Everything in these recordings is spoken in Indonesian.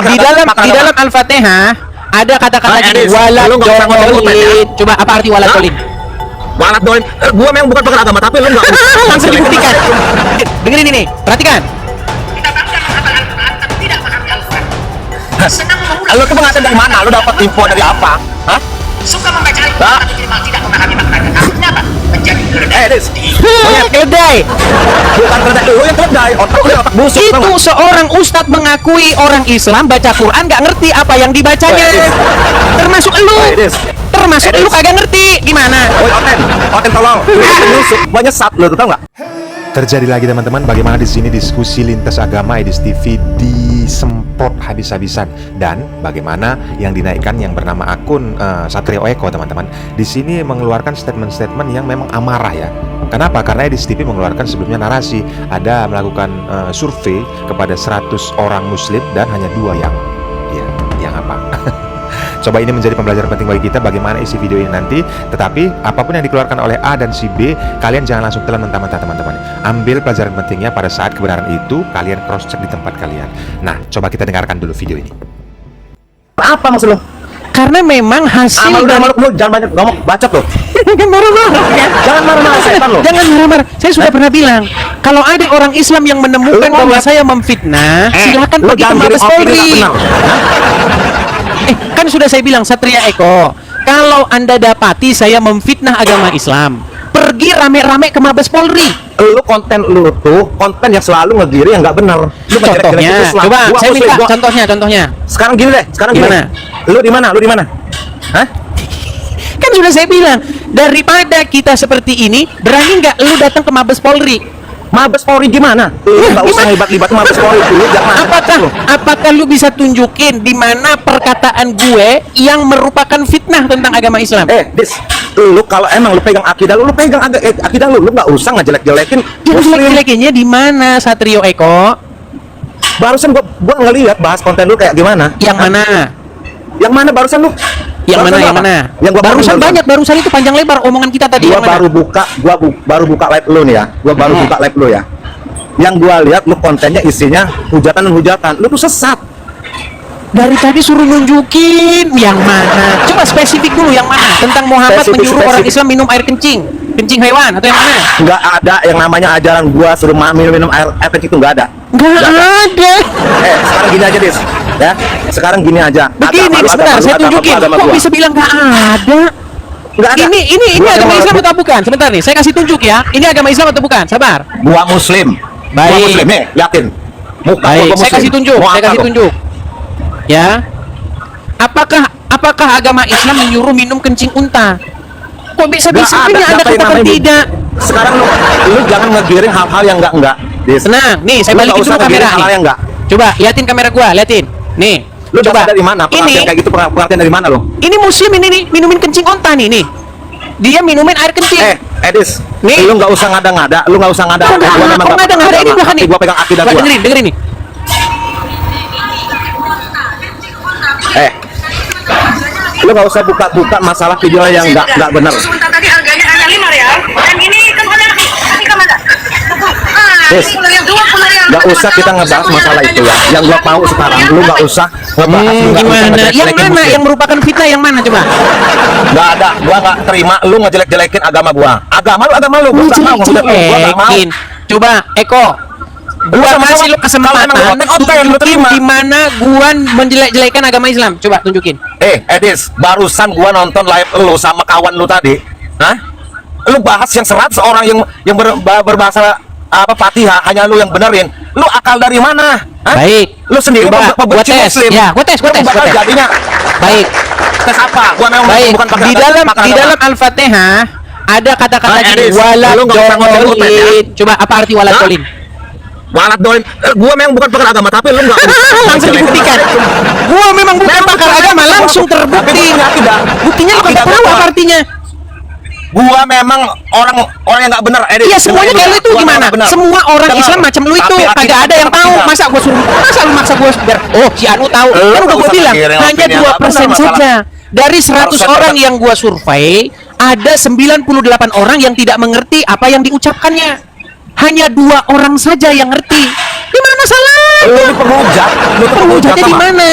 di dalam Al-Fatihah ada kata-kata gini, walad dolin. Coba apa arti walad dolin? Walad dolin. Gua memang bukan pakar agama, tapi lu nggak langsung dibuktikan. Dengerin ini, perhatikan. Kita bangga menghafal Al-Quran, tapi tidak memahami Al-Quran. Senang mengulang. Lu tuh pengajian dari mana? Lu dapat info dari apa? Hah? Suka membaca Al-Quran, tapi tidak memahami maknanya. Akhirnya apa? Menjadi keledai. Keledai. Bukan keledai, lu yang keledai. Otak lu otak busuk. Itu seorang ustadz mengakui orang Islam baca Quran nggak ngerti apa yang dibacanya. Termasuk lu. Termasuk lu kagak ngerti. Gimana? Woi, Oten tolong. Busuk, nyesat lu, tau nggak? Terjadi lagi teman-teman, bagaimana di sini diskusi lintas agama Edis TV disemprot habis-habisan, dan bagaimana yang dinaikkan yang bernama akun Satrio Eko teman-teman di sini mengeluarkan statement-statement yang memang amarah ya. Kenapa? Karena Edis TV mengeluarkan sebelumnya narasi ada melakukan survei kepada 100 orang muslim dan hanya 2 yang apa? Coba ini menjadi pembelajaran penting bagi kita bagaimana isi video ini nanti. Tetapi apapun yang dikeluarkan oleh A dan si B, kalian jangan langsung telan mentah-mentah teman-teman. Ambil pelajaran pentingnya pada saat kebenaran itu kalian cross check di tempat kalian. Nah, coba kita dengarkan dulu video ini. Apa maksud lo? Karena memang hasil lu jangan banyak ngomong, bacot lo. Jangan marah-marah. Jangan marah-marah, setan lo. Jangan marah-marah. Saya sudah pernah bilang, kalau ada orang Islam yang menemukan bahwa saya memfitnah, silakan pergi ke Mabes Polri. Kan sudah saya bilang, Satria Eko, kalau Anda dapati saya memfitnah agama Islam, pergi rame-rame ke Mabes Polri. Lu konten lu tuh konten yang selalu ngegiri yang nggak benar. Contohnya, coba saya minta contohnya. Sekarang gini deh, gimana? Lu di mana? Hah? Kan sudah saya bilang, daripada kita seperti ini, berani nggak lu datang ke Mabes Polri? Mabes Polri gimana? Lu nggak usah libat-libat Mabes Polri dulu, jangan. Apakah lu bisa tunjukin di mana perkataan gue yang merupakan fitnah tentang agama Islam? Lu kalau emang lu pegang akidah lu pegang akidah lu nggak usah ngejelek-jelekin. Jelek-jelekinnya di mana, Satrio Eko? Barusan gua ngeliat bahas konten lu kayak gimana? Yang mana? Yang mana barusan lu? Yang mana? Yang gua barusan itu panjang lebar omongan kita tadi. Gua baru buka live lu nih ya. Gua baru buka live lu ya. Yang gua lihat lu kontennya isinya hujatan. Lu tuh sesat. Dari tadi suruh nunjukin yang mana. Coba spesifik dulu yang mana. Tentang Muhammad menyuruh orang Islam minum air kencing hewan atau yang mana? Nggak ada yang namanya ajaran gua suruh minum air kencing itu nggak ada. Nggak ada. Sekarang gini aja, Dis. Ya, sekarang gini aja. Begini, sebentar, saya tunjukin. Kok bisa bilang nggak ada? Nggak ada. Ini agama Islam atau bukan? Sebentar nih, saya kasih tunjuk ya. Ini agama Islam atau bukan? Sabar. Gua Muslim. Baik. Gua Muslim nih, yakin. Baik, saya kasih tunjuk. Ya. Apakah agama Islam menyuruh minum kencing unta? Kok bisa-bisanya Anda katakan tidak? Sekarang lu jangan ngegiring hal-hal yang enggak. Tenang, nih saya balikin dulu kamera nih. Coba liatin kamera gua, liatin. Nih. Lu coba dari mana? Pengertian kayak gitu pengertian dari mana lo? Ini muslim ini nih, minumin kencing unta nih. Dia minumin air kencing. Edis, nih. Lu nggak usah ngada-ngada. Gua ngada-ngada ini belakang nih. Gua pegang akidah gua. Dengerin ini. Lu nggak usah buka-buka masalah video yang nggak benar. Tadi harganya hanya 5 real, dan ini kan ada. Nggak usah kita ngebahas masalah itu ya. Yang gua tahu sekarang, lu nggak usah ngebahas. Gimana? Yang mana yang merupakan fitnah yang mana coba? Nggak ada. Gua nggak terima lu ngejelek-jelekin agama gua. Agama lu. Gua nggak mau. Coba Eko. Gua kasih lu kesempatan tunjukin di mana gua menjelek-jelekan agama Islam. Coba tunjukin. Edis, barusan gua nonton live lu sama kawan lu tadi. Hah? Lu bahas yang 100 orang yang berbahasa Fatihah, hanya lu yang benerin. Lu akal dari mana? Hah? Baik. Lu sendiri gua tes. Muslim. Ya, gua tes. Jadinya. Baik. Tes apa? Gua memang bukan pakai di dalam Al-Fatihah ada kata-kata gini, walad dolin. Coba apa arti walad dolin? Walad dolin. Gua memang bukan pakar agama, tapi lu nggak langsung dibuktikan. Gua memang bukan pakar agama, langsung terbukti. Buktinya lu nggak tahu apa artinya. Gua memang orang yang nggak benar. Iya, semuanya kayak lu itu gimana? Semua orang Islam macam lu itu kagak ada yang tahu. Masa lu maksa gua biar si Anu tahu? Kan udah gua bilang hanya 2% saja dari 100 orang yang gua survei, ada 98 orang yang tidak mengerti apa yang diucapkannya. Hanya 2 orang saja yang ngerti. Di mana salah? Lu ini penghujat. Lu tuh Penghujatnya di sama. mana?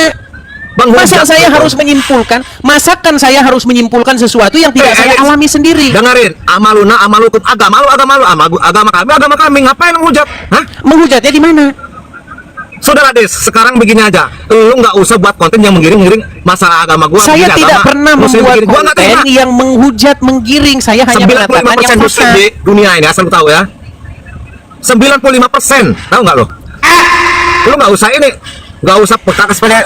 Penghujat, Masa saya betul. harus menyimpulkan, masakan saya harus menyimpulkan sesuatu yang tidak saya alami sendiri. Dengerin, amaluna amalukum, agama lu, agama kami, ngapain menghujat? Hah? Menghujatnya di mana? Saudara Des, sekarang begini aja, lu nggak usah buat konten yang menggiring masalah agama gua. Saya begini, tidak agama pernah Muslim membuat begini. Gua nggak konten terima. yang menghujat, menggiring. Saya hanya mengatakan yang 95% Muslim fakta. di dunia ini, asal lu tahu ya. 95%, tahu nggak lu? Lu nggak usah ini, nggak usah perkakas pakai.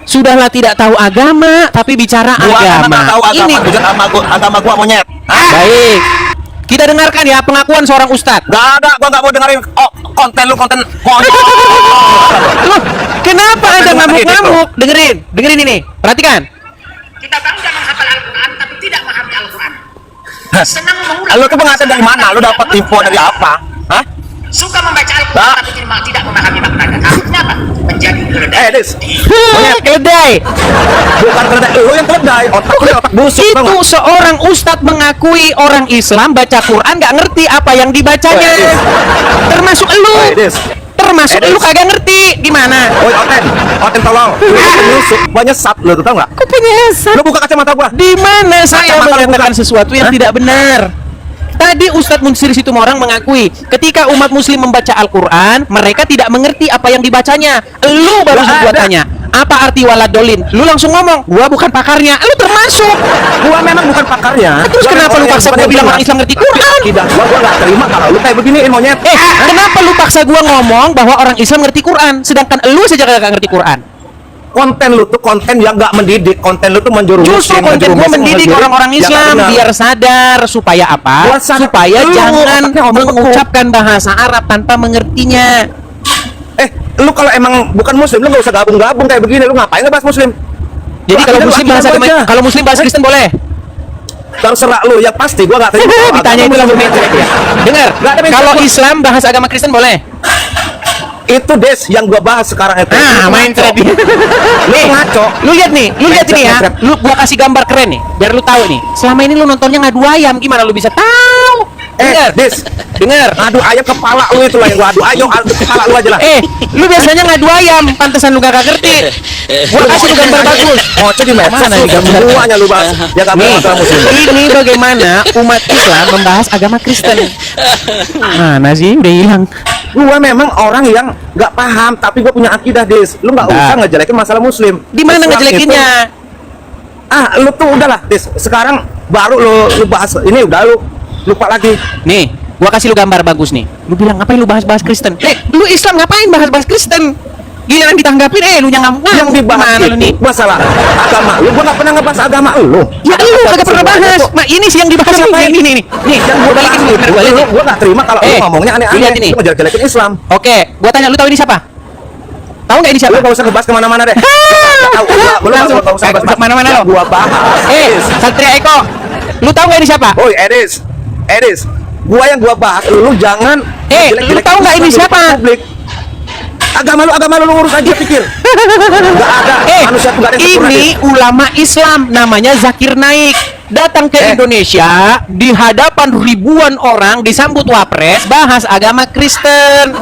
Sudahlah tidak tahu agama, tapi bicara Gua agama. nggak tahu agama, Ini hujat agama gua monyet. Hah? baik. Kita dengarkan ya pengakuan seorang ustadz. Nggak ada, gua nggak mau dengerin konten lu, konten konyol. Loh, kenapa Anda Bukan ngamuk-ngamuk? Dengerin ini. Perhatikan. Kita bangga menghafal Al-Quran tapi tidak memahami Al-Quran. Senang mengulang. Lu tuh penghasilan dari mana? Lu dapat info dari apa? Hah? Suka membaca Al-Quran Nah. tapi tidak memahami maknanya. Akhirnya apa? Menjadi keledai. Des, Keledai. bukan keledai, lu yang keledai, otak lu otak busuk, tau Itu nggak? seorang ustadz mengakui orang Islam baca Quran nggak ngerti apa yang dibacanya. Woi, Des. Termasuk elu. Woi, Des. Termasuk Des. elu kagak ngerti. Gimana? Woi, Oten tolong. Lu busuk, banyak sat lu tuh, tau nggak? Kok punya esat? Lu buka kacamata gua. Di mana saya Kacamata lu mengatakan buka. sesuatu yang Hah? tidak benar? Tadi Ustadz Munsir Situmorang mengakui ketika umat muslim membaca Al-Quran, mereka tidak mengerti apa yang dibacanya. Lu baru Nggak gua ada. tanya, apa arti waladolin? Lu langsung ngomong, gua bukan pakarnya. Lu termasuk. Gua memang bukan pakarnya. Terus Gua kenapa orang lu yang paksa bukan gua yang bilang jelas. orang Islam ngerti Quran? Tidak, gua nggak terima kalau lu kayak beginiin monyet. Kenapa lu paksa gua ngomong bahwa orang Islam ngerti Quran, sedangkan lu saja kagak ngerti Quran? Konten lu tuh konten yang nggak mendidik, konten lu tuh menjerumuskan. Justru konten gua mendidik orang-orang Islam biar sadar supaya apa? Buat sadar. Supaya Lu jangan otaknya omong mengucapkan bahasa Arab tanpa mengertinya. Lu kalau emang bukan muslim, lu nggak usah gabung-gabung kayak begini. Lu ngapain ngebahas muslim? Jadi Lu kalau akidah muslim lu bahasa aja. kalau muslim bahasa Kristen boleh. Terserah lu, yang pasti gua nggak terima. kalau Ditanya itu agama langsung muslim. mencret ya. Dengar, Nggak ada mencret kalau gua. Islam bahasa agama Kristen boleh. Itu Des yang gua bahas sekarang itu. Ah, Lu main ngaco. thread dia. Lu ngaco. Lu lihat nih ini ya. Mencret. Lu gua kasih gambar keren nih, biar lu tahu nih. Selama ini lu nontonnya ngadu ayam, gimana lu bisa tahu? Dengar, Des, dengar. adu ayam kepala lu itu lah yang gua adu. Ayo adu kepala lu aja lah. Lu biasanya ngadu ayam, pantesan lu gak ngerti. Gua kasih lu gambar bagus. Ngoceh di medsos Mana lu, nih gambar? semuanya lu bahas. Ya kamu Nih, agama muslim. ini bagaimana umat Islam membahas agama Kristen. Mana sih? Udah hilang. Gua memang orang yang nggak paham, tapi gua punya akidah, Des. Lu nggak Nah. usah ngejelekin masalah muslim. Di mana Islam ngejelekinnya? itu- lu tuh udahlah, Des. Sekarang baru lu bahas ini, udah lu lupa lagi. Nih, gua kasih lu gambar bagus nih. Lu bilang ngapain lu bahas-bahas Kristen? Lu Islam ngapain bahas-bahas Kristen? Giliran ditanggapin, lu yang ngamuk. Yang dibahas Gimana lu nih? itu masalah agama. Lu gua nggak pernah ngebahas agama lu. Ya lu kagak pernah bahas. Nah, ini sih yang dibahas Siapa nih. Nih. Nih, Yang gua balikin balikin dulu. lu. Balikin. Gua nggak terima kalau lu ngomongnya lu lihat aneh-aneh. ini. Lu ngejelek-jelekin Islam. Oke, gua tanya lu tahu ini siapa? Tahu nggak ini siapa? Lu nggak usah ngebahas kemana-mana deh. Tahu, lu Langsung nggak usah bahas kemana-mana yang lo. gua bahas. Satria Eko. Lu tahu nggak ini siapa? Oi, Edis, gua yang gua bahas, lu jangan lu tahu nggak ini Islam di siapa? depan publik. Agama lu urus aja, pikir. Gak ada manusia tuh gak ada yang sempurna, Ini Des. ulama Islam namanya Zakir Naik datang ke Indonesia di hadapan ribuan orang disambut wapres bahas agama Kristen.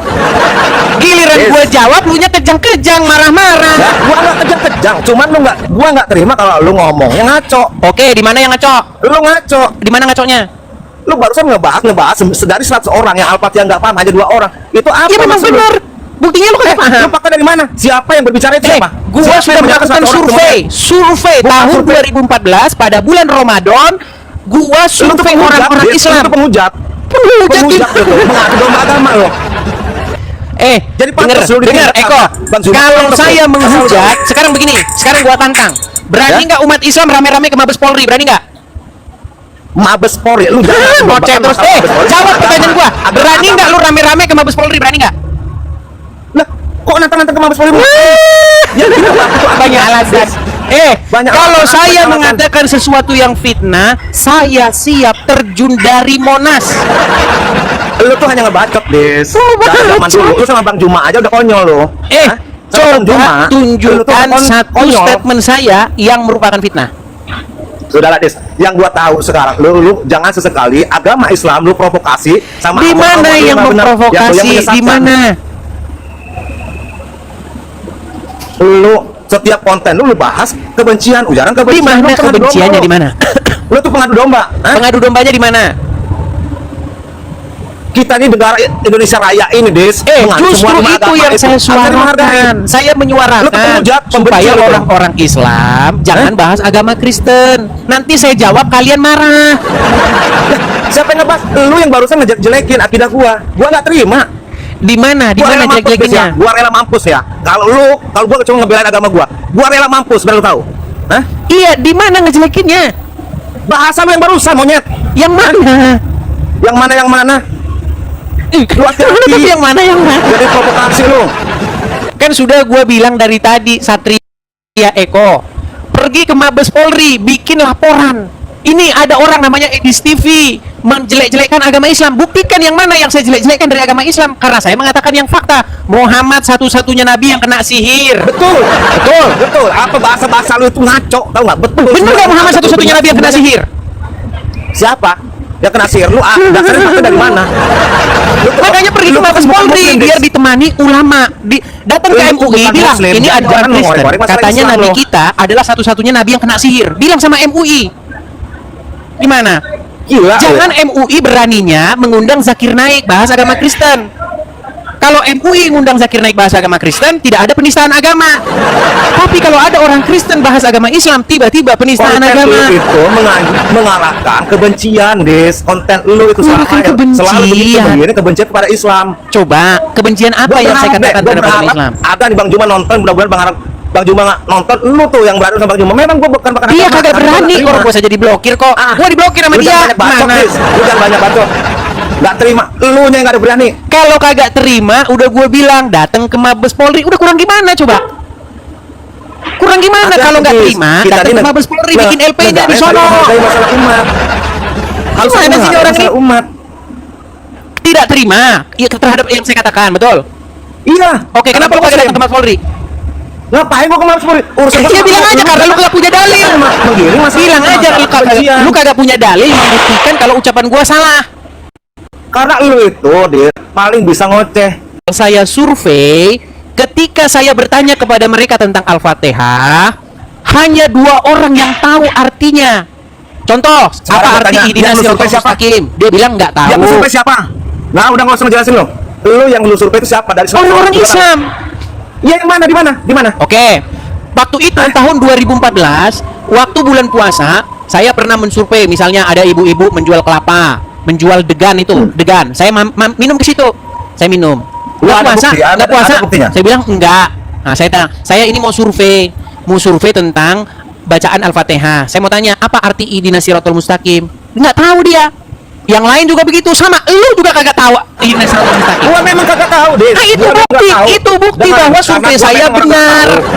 Giliran Des. gua jawab lu nya kejang-kejang marah-marah. Ya, gua nggak kejang-kejang, cuman gua nggak terima kalau lu ngomong yang ngaco. Oke, di mana yang ngaco? Lu ngaco. Di mana ngaconya? Lu barusan ngebahas dari 100 orang yang Al-Fatihah nggak paham hanya 2 orang. Itu apa? Iya memang maksud lu? benar. Buktinya lu kagak paham. Lu pakai dari mana? Siapa yang berbicara itu siapa? Gua Siapa sudah yang melakukan menjelaskan 100 orang survei Bukan tahun survei. 2014 pada bulan Ramadan. Gua Lu tuh survei penghujat, orang-orang Des. Islam. Lu tuh penghujat. Penghujat Lu tuh mengadu domba agama lo. Jadi pantas lu dengar ditinggal Eko. Bang Zuma. Kalau Lu saya tuh. menghujat, sekarang begini, sekarang gua tantang. Berani Ya? nggak umat Islam rame-rame ke Mabes Polri? Berani nggak? Mabes Polri, lu jangan Ngoceh terus. Jawab pertanyaan gua. Berani nggak lu rame-rame ke Mabes Polri? Berani nggak? Lah, kok nantang-nantang ke Mabes Polri? Ya, tidak, Pak. Itu Banyak alasan. Banyak Kalau alasan, saya banyak alasan. mengatakan sesuatu yang fitnah, saya siap terjun dari Monas. Lu tuh hanya ngebacot, Des. Dari zaman dulu, lu sama Bang Juma aja udah konyol lu. Hah? Sama Bang Juma, Coba lu tuh tunjukkan satu konyol. statement saya yang merupakan fitnah. Sudahlah, Des. Yang gua tahu sekarang, lu jangan sesekali agama Islam lu provokasi sama Di mana agama yang benar, memprovokasi? yang Di menyesatkan. mana? lu setiap konten lu bahas kebencian, ujaran Di kebencian. mana Lu pengadu kebenciannya domba, di mana? Lu tuh pengadu domba. Hah? Pengadu dombanya di mana? Kita ini negara Indonesia Raya ini, Des. Mengadu Justru semua itu agama yang saya harus dihargai. suarakan. Saya Lu menyuarakan penghujat, supaya pembencian lu. orang-orang Islam jangan bahas agama Kristen. Nanti saya jawab kalian marah. Siapa yang ngebahas? Lu yang barusan ngejelek-jelekin akidah gua nggak terima. Di mana? Di Gua mana rela mampus, Des, ya. jelek-jeleknya? Gua rela mampus ya. Kalau gua cuma ngebelain agama gua rela mampus, biar lu tahu. Hah? Iya, di mana ngejelekinnya? Bahasa lu yang barusan, monyet. Yang mana? Yang mana? Lu hati-hati. Tapi yang mana yang mana? Jadi provokasi lu. Kan sudah gua bilang dari tadi, Satria Eko pergi ke Mabes Polri bikin laporan. Ini ada orang namanya Edis TV menjelek-jelekkan agama Islam. Buktikan yang mana yang saya jelek-jelekkan dari agama Islam. Karena saya mengatakan yang fakta. Muhammad satu-satunya nabi yang kena sihir. Betul. Apa bahasa lu itu ngaco, tahu nggak? Betul. Bener nggak Muhammad satu-satunya nabi yang kena sihir? Siapa? Yang kena sihir lu? Dasarnya fakta dari mana? Makanya pergi ke Mabes Polri biar ditemani ulama. Datang ke Lu MUI bukan bilang Muslim, ini ada jangan orang Kristen. ngorek-ngorek masalah Katanya Islam nabi lo. kita adalah satu-satunya nabi yang kena sihir. Bilang sama MUI. Gimana? Gila. Jangan MUI beraninya mengundang Zakir Naik bahas agama Kristen. Kalau MUI mengundang Zakir Naik bahas agama Kristen, tidak ada penistaan agama. Tapi kalau ada orang Kristen bahas agama Islam, tiba-tiba penistaan konten agama. lu itu mengarahkan kebencian, Des. Konten lu itu Mengarahkan selalu kebencian. begini kebencian kepada Islam. Coba, kebencian apa yang saya katakan terhadap agama Islam? Ada nih Bang Juma nonton, mudah-mudahan Bang Juma nggak nonton, lu tuh yang berani sama Bang Juma. Memang gua bukan Dia kagak berani, orang gua saja diblokir kok. Gua diblokir sama Lu dia. jangan banyak bacot, Mana? Des. Lu jangan banyak bacot. Nggak terima, lu yang nggak ada berani. Kalau kagak terima, udah gue bilang datang ke Mabes Polri. Udah kurang gimana coba? Kurang gimana Hati-hati, kalau nggak Des. terima? Kita Datang ini ke Mabes Polri Nah, bikin LP-nya di negara yang sono. paling menghargai masalah umat. Harus Gimana sih menghargai orang ini? masalah umat. Tidak terima. Iya terhadap yang saya katakan, betul. Iya. Oke, kenapa lu kagak datang ke Mabes Polri? Ngapain gua ke Mabes Polri? Urusan Ya bilang aja karena lu kagak punya dalil. Menggiring masalah. Bilang aja lu kagak punya dalil membuktikan kalau ucapan gua salah. Karena lu itu, dia paling bisa ngoceh. Saya survei, ketika saya bertanya kepada mereka tentang Al-Fatihah, hanya 2 orang yang tahu artinya. Contoh, Sekarang apa arti bertanya, ihdinas yang lu siratal survei siapa? mustaqim? Dia bilang nggak tahu. Yang lu survei siapa? Nah, udah nggak usah ngejelasin lo. Lu yang lu survei itu siapa? Dari Orang-orang Islam. Iya, yang mana? Di mana? Di mana? Oke. Waktu itu tahun 2014, waktu bulan puasa, saya pernah mensurvei misalnya ada ibu-ibu menjual kelapa, menjual degan itu, degan. Saya minum ke situ. Saya minum. Lu Nggak ada puasa, bukti? Ada- nggak puasa. ada buktinya? Saya bilang enggak. Nah, saya tanya, saya ini mau survei tentang bacaan Al-Fatihah. Saya mau tanya, apa arti ihdinas siratal mustaqim? Nggak tahu dia. Yang lain juga begitu sama. Lu juga kagak tahu ihdinas siratal mustaqim. Gua memang kagak tahu, Des. Nah, itu Gua memang bukti, nggak tahu. itu bukti Dengan- bahwa karena survei gua saya memang nggak benar. tahu.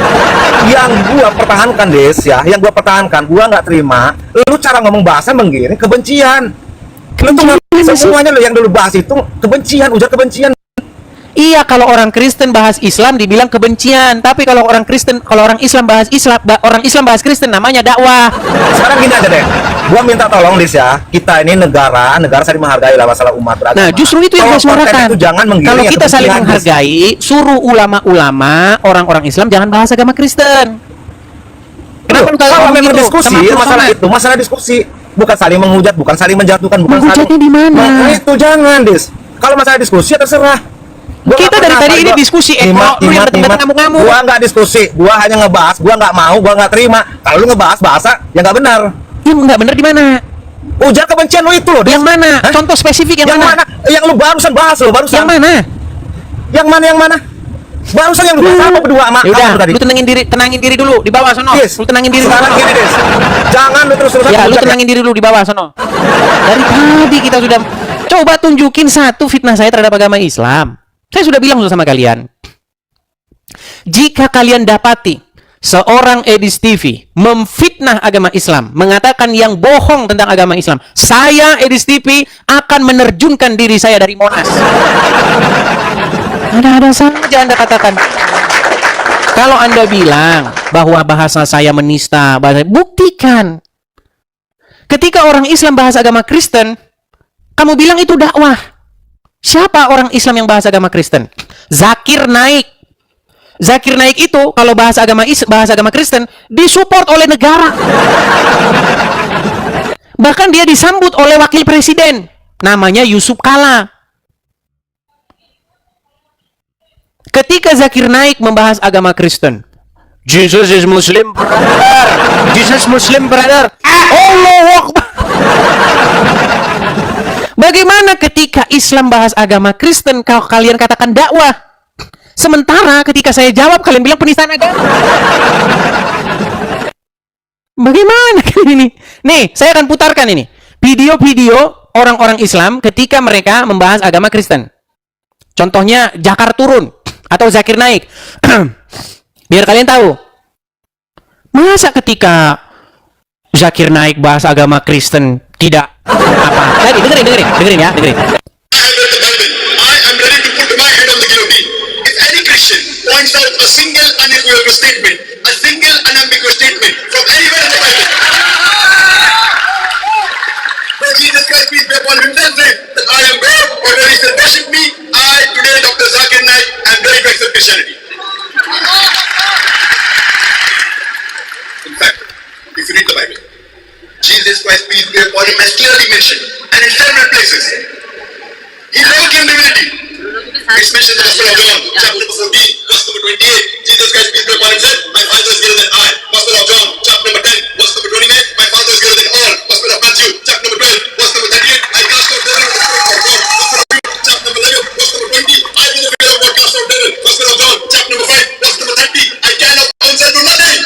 Yang gua pertahankan, Des, ya, yang gua pertahankan, gua nggak terima. Lu cara ngomong bahasa menggiring kebencian. Lu tuh nggak- semuanya lu yang dulu bahas itu kebencian, ujar kebencian. Iya, kalau orang Kristen bahas Islam dibilang kebencian. Tapi kalau orang Islam bahas orang Islam bahas Kristen namanya dakwah. Sekarang gini aja deh, gua minta tolong, Des, ya. Kita ini negara saling menghargai lah masalah umat beragama. Nah, justru itu yang saya Tolong konten suarakan. itu jangan menggiring Kalau yang kita saling kebencian, Des. menghargai, suruh ulama-ulama orang-orang Islam jangan bahas agama Kristen. Kenapa lu kagak Kalau ngomong memang gitu diskusi, sama Abdul masalah Somad? itu, masalah diskusi, bukan saling menghujat, bukan saling menjatuhkan, bukan Menghujatnya saling. di mana? Nah, itu jangan, Des. Kalau masalah diskusi ya terserah. Gua Kita nggak dari pernah, tadi ini gua- diskusi, Eko. Nyimak, Lu yang nyimak, datang-datang nyimak. ngamuk-ngamuk. Gua nggak diskusi, gua hanya ngebahas, gua nggak mau, gua nggak terima. Kalau lu ngebahas bahasa yang nggak benar, Yang nggak benar di mana? ujar kebencian lu itu loh, Des. Yang mana? Hah? Contoh spesifik yang, Yang mana? Yang lu barusan bahas lo, barusan. Yang mana? Yang mana? Yang mana? Barusan yang lu bahas apa berdua sama Ya udah, kamu tadi? lu tenangin diri dulu di bawah sono. Yes. Lu tenangin diri Sekarang dulu. gini, Des. Jangan lu terus-terusan Ya, lu menghujat, tenangin diri dulu di bawah sono. Dari tadi kita sudah coba tunjukin satu fitnah saya terhadap agama Islam. Saya sudah bilang sama kalian. Jika kalian dapati seorang Edis TV memfitnah agama Islam, mengatakan yang bohong tentang agama Islam, saya Edis TV akan menerjunkan diri saya dari Monas. Ada-ada saja Anda katakan. Kalau Anda bilang bahwa bahasa saya menista, buktikan. Ketika orang Islam bahas agama Kristen, kamu bilang itu dakwah. Siapa orang Islam yang bahas agama Kristen? Zakir Naik. Zakir Naik itu kalau bahasa agama Kristen disupport oleh negara. Bahkan dia disambut oleh wakil presiden namanya Yusuf Kala. Ketika Zakir Naik membahas agama Kristen, Jesus is Muslim brother. Jesus Muslim brother. Allahu Akbar. Bagaimana ketika Islam bahas agama Kristen kalian katakan dakwah? Sementara ketika saya jawab kalian bilang penistaan agama. Bagaimana ini? Nih, saya akan putarkan ini. Video-video orang-orang Islam ketika mereka membahas agama Kristen. Contohnya Jakar turun atau Zakir Naik. Biar kalian tahu. Masa ketika Zakir Naik bahas agama Kristen tidak apa? Tadi dengerin ya. Points out a single unequivocal statement, a single unambiguous statement from anywhere in the Bible. Where Jesus Christ, peace be upon him, says that I am God, or there is a worship me, I, today, Dr. Zakir Naik, am very vexed with Christianity. In fact, if you read the Bible, Jesus Christ, peace be upon him, has clearly mentioned, and in several places, he never claimed divinity. It's mentioned in the Gospel of John, chapter number 14, verse number 28. Jesus Christ, peace be upon him, said, my Father is greater than I. Gospel of John, chapter number 10, verse number 29. My Father is greater than all. Gospel of Matthew, chapter number 12, verse number 38. I cast out devils in the Spirit of God. Gospel of Luke, chapter number 11, verse number 20. I will the finger of God cast out devils. Gospel of John, chapter number 5, verse number 30. I cannot answer to nothing.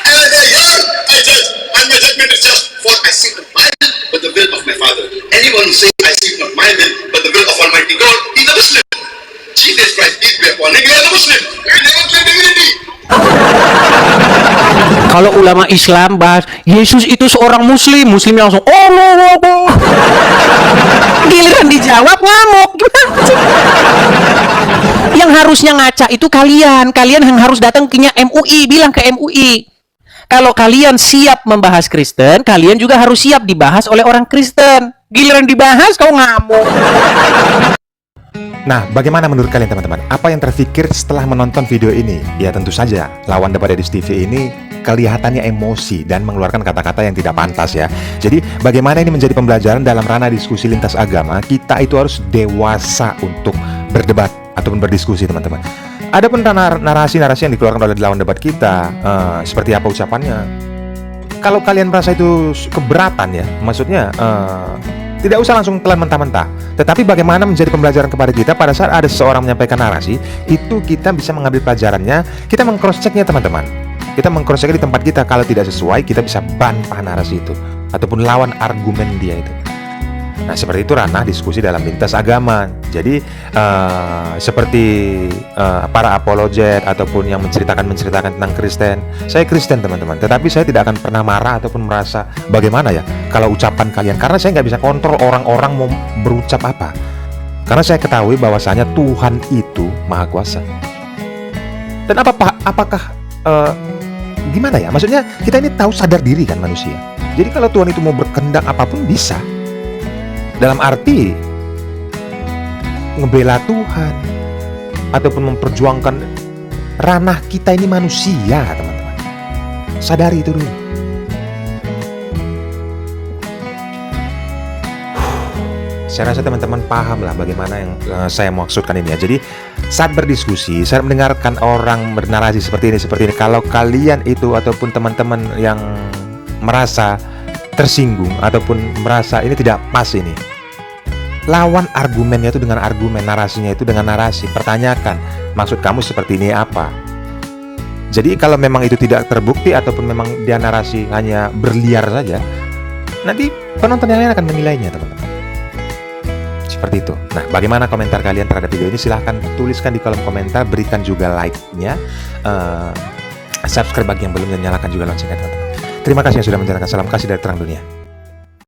As I hear, I judge, and my judgment is just. For I seek not my will, but the will of my Father. Anyone who says, I seek not my will, but the will of Almighty God, he's a Muslim. Jesus Christ, peace be upon him, he is a Muslim. He never claimed divinity. Kalau ulama Islam bahas Yesus itu seorang Muslim langsung Allahu Akbar. Giliran dijawab ngamuk. Gimana sih? Yang harusnya ngaca itu kalian yang harus datang ke MUI, bilang ke MUI. Kalau kalian siap membahas Kristen, kalian juga harus siap dibahas oleh orang Kristen. Giliran dibahas, kau ngamuk. Nah, bagaimana menurut kalian teman-teman? Apa yang terfikir setelah menonton video ini? Ya tentu saja, lawan debat Edis TV ini kelihatannya emosi dan mengeluarkan kata-kata yang tidak pantas ya. Jadi, bagaimana ini menjadi pembelajaran dalam ranah diskusi lintas agama? Kita itu harus dewasa untuk berdebat ataupun berdiskusi teman-teman. Adapun narasi-narasi yang dikeluarkan oleh lawan debat kita, seperti apa ucapannya? Kalau kalian merasa itu keberatan ya, maksudnya tidak usah langsung telan mentah-mentah. Tetapi bagaimana menjadi pembelajaran kepada kita pada saat ada seseorang menyampaikan narasi, itu kita bisa mengambil pelajarannya, kita meng-cross-checknya teman-teman. Kita meng-cross-check di tempat kita, kalau tidak sesuai, kita bisa bantah narasi itu ataupun lawan argumen dia itu. Nah, seperti itu ranah diskusi dalam lintas agama. Jadi seperti para apologet ataupun yang menceritakan tentang Kristen. Saya Kristen teman-teman, tetapi saya tidak akan pernah marah ataupun merasa bagaimana ya kalau ucapan kalian, karena saya nggak bisa kontrol orang-orang mau berucap apa. Karena saya ketahui bahwasanya Tuhan itu Maha Kuasa. Dan apakah gimana ya? Maksudnya kita ini tahu sadar diri kan manusia. Jadi kalau Tuhan itu mau berkehendak apapun bisa. Dalam arti ngebela Tuhan ataupun memperjuangkan ranah kita ini manusia, teman-teman. Sadari itu dulu. Saya rasa teman-teman paham lah bagaimana yang saya maksudkan ini ya. Jadi saat berdiskusi, saat mendengarkan orang bernarasi seperti ini, kalau kalian itu ataupun teman-teman yang merasa tersinggung ataupun merasa ini tidak pas ini, lawan argumennya itu dengan argumen, narasinya itu dengan narasi. Pertanyakan, maksud kamu seperti ini apa? Jadi kalau memang itu tidak terbukti ataupun memang dia narasi hanya berliar saja, nanti penonton yang lain akan menilainya teman-teman. Seperti itu. Nah, bagaimana komentar kalian terhadap video ini? Silahkan tuliskan di kolom komentar, berikan juga like-nya, subscribe bagi yang belum, dan nyalakan juga loncengnya teman-teman. Terima kasih yang sudah menjalankan. Salam kasih dari terang dunia.